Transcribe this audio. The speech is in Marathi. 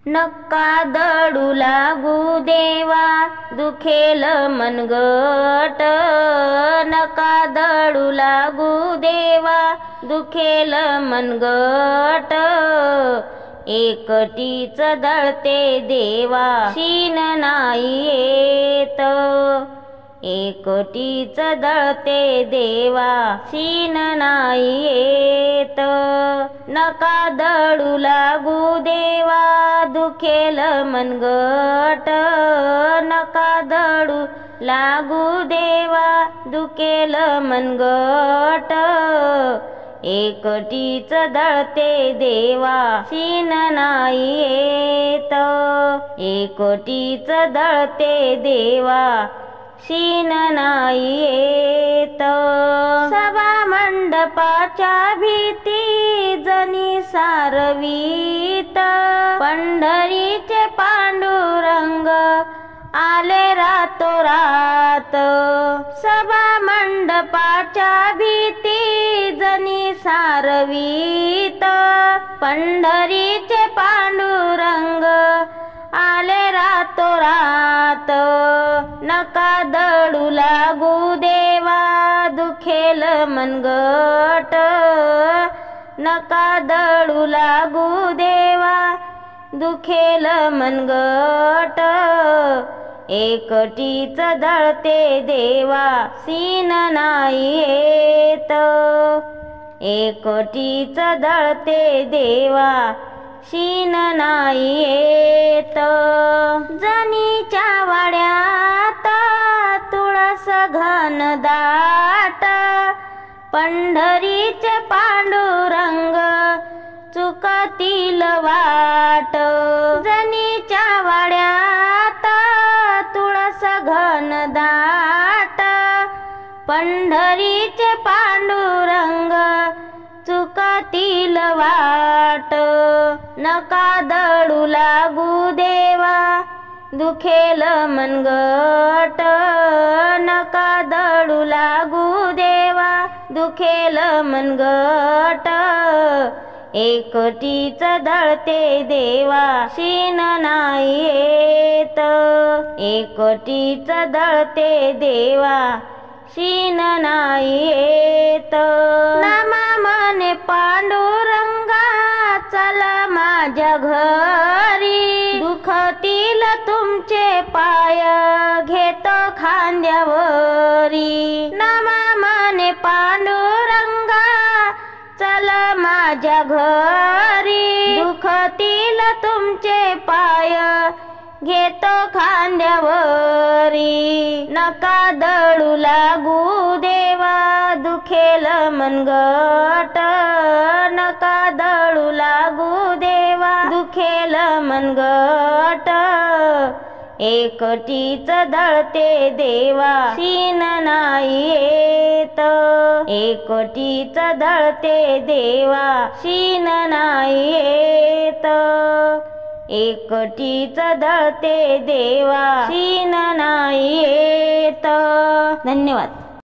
नका दडू लागू देवा दुखेल मनगट, नका दडू लागू देवा दुखेल मनगट। एकटीच दळते देवा शीन नाही येत, एकटीच दळते देवा शीन नाही येत। नका दडू लागू देवा दुखेल मनगट, नका दडू लागू देवा दुखेल मनगट। एकटीच दळते देवा शीन नाही येत, एकटीच दळते देवा शीन नाही येत। सभा मंडपाच्या भीती जनी सारवीत, पंढरीचे पांडुरंग आले रातोरात। सभा मंडपाच्या भीती जनी सारवीत, पंढरीचे पांडुरंग आले रातोरात। नका दडू लागू देवा दुखेल मनगट, नका दडू लागू देवा दुखेल मनगट। एकटीच दळते देवा शीन नाही येत, एकटीच दळते देवा शीन नाही येत। जनीच्या वाड्यात तुळस घन दाट, पंढरीचे पांडुरंग चुकतील वाट। जनीच्या वाड्यात तुळस घन दाट, पंढरीचे पांडुरंग चुकतील वाट। नका दडू लागू देवा दुखेल मनगट, नका दडू लागू देवा दुखेल मनगट। एकटीच दळते देवा शीन नाही येत, एकटीच दळते देवा शीन नाही येत। नामा मने पांडुरंगा चल माझ्या घरी, दुखतील तुमचे पाय घेतो खांद्यावरी। नामा मने पांडुरंगा चल माझ्या घरी, दुखतील तुमचे पाय घेतो खांद्यावरी। नका दडू लागू देवा दुखेल मनगट, नका दडू लागू देवा दुखेल मनगट। एकटीच दळते देवा शीन नाही येत, एकटीच दळते देवा शीन नाही येत, एकटीच दळते देवा शीन नाही येत। धन्यवाद।